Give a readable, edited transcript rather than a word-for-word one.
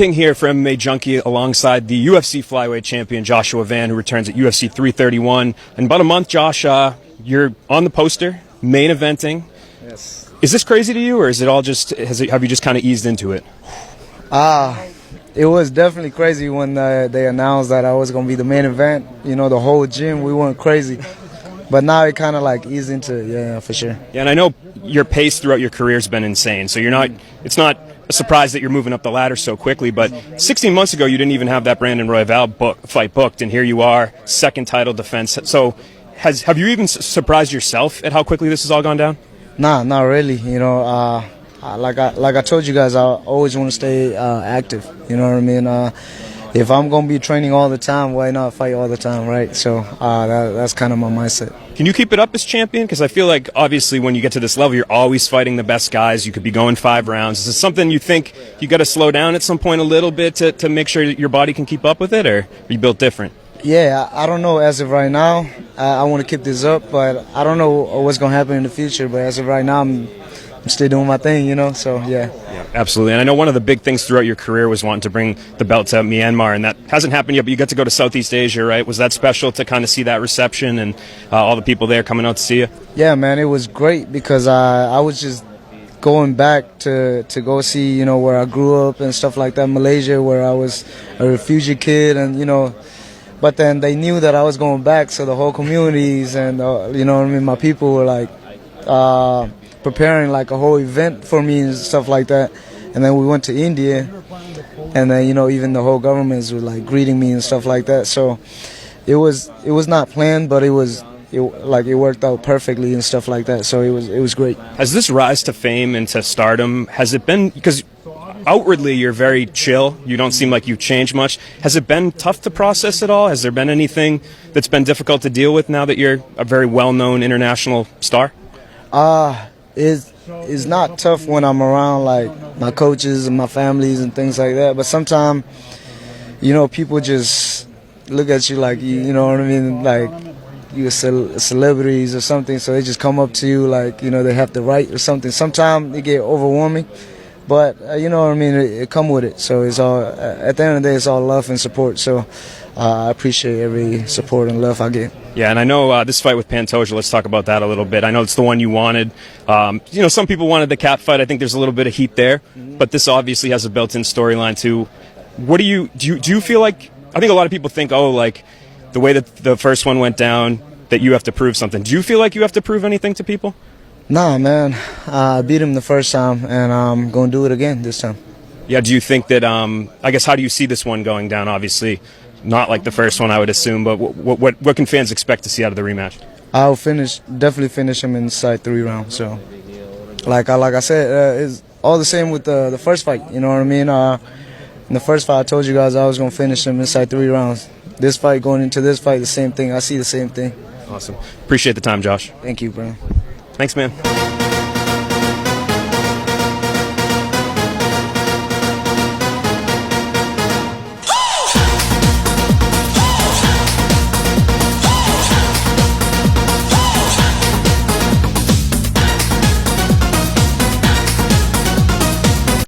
King here for MMA Junkie alongside the UFC flyweight champion Joshua Van, who returns at UFC 331. In about a month, Josh, you're on the poster, main eventing. Yes. Is this crazy to you, or is it all just have you just kind of eased into it? It was definitely crazy when they announced that I was going to be the main event. You know, the whole gym, we went crazy. But now it kind of like eased into it, yeah, for sure. Yeah, and I know your pace throughout your career has been insane, so it's not a surprise that you're moving up the ladder so quickly, but 16 months ago you didn't even have that Brandon Royval fight booked, and here you are, second title defense. So have you even surprised yourself at how quickly this has all gone down? Nah, not really. You know, like I told you guys, I always want to stay active. You know what I mean? If I'm going to be training all the time, why not fight all the time, right? So that's kind of my mindset. Can you keep it up as champion? Because I feel like, obviously, when you get to this level, you're always fighting the best guys. You could be going 5 rounds. Is this something you think you got to slow down at some point a little bit to make sure that your body can keep up with it, or are you built different? Yeah, I don't know as of right now. I want to keep this up, but I don't know what's going to happen in the future. But as of right now, I'm still doing my thing, you know, so yeah. Absolutely, and I know one of the big things throughout your career was wanting to bring the belt to Myanmar, and that hasn't happened yet, but you got to go to Southeast Asia, right? Was that special to kind of see that reception and all the people there coming out to see you? Yeah, man, it was great because I was just going back to go see, you know, where I grew up and stuff like that, Malaysia, where I was a refugee kid, and, you know, but then they knew that I was going back, so the whole communities and, you know what I mean, my people were like, preparing like a whole event for me and stuff like that. And then we went to India, and then, you know, even the whole governments were like greeting me and stuff like that. So it was not planned, but it worked out perfectly and stuff like that. So it was great. Has this rise to fame and to stardom, has it been, because outwardly you're very chill, you don't seem like you've changed much, has it been tough to process at all? Has there been anything that's been difficult to deal with now that you're a very well-known international star? It's not tough when I'm around like my coaches and my families and things like that, but sometimes, you know, people just look at you like you know what I mean, like you're celebrities or something, so they just come up to you like, you know, they have the right or something. Sometimes it get overwhelming, but you know what I mean, it come with it. So it's all, at the end of the day, it's all love and support. So I appreciate every support and love I get. Yeah, and I know this fight with Pantoja, let's talk about that a little bit. I know it's the one you wanted. You know, some people wanted the Cap fight. I think there's a little bit of heat there, but this obviously has a built-in storyline too. What do you feel like, I think a lot of people think, oh, like the way that the first one went down, that you have to prove something. Do you feel like you have to prove anything to people? Nah, man. I beat him the first time, and I'm going to do it again this time. Yeah, do you think that, I guess, how do you see this one going down? Obviously, not like the first one, I would assume, but what can fans expect to see out of the rematch? I'll definitely finish him inside 3 rounds. So, like I said, it's all the same with the first fight. You know what I mean? In the first fight, I told you guys I was going to finish him inside 3 rounds. This fight, going into this fight, the same thing. I see the same thing. Awesome. Appreciate the time, Josh. Thank you, bro. Thanks, man.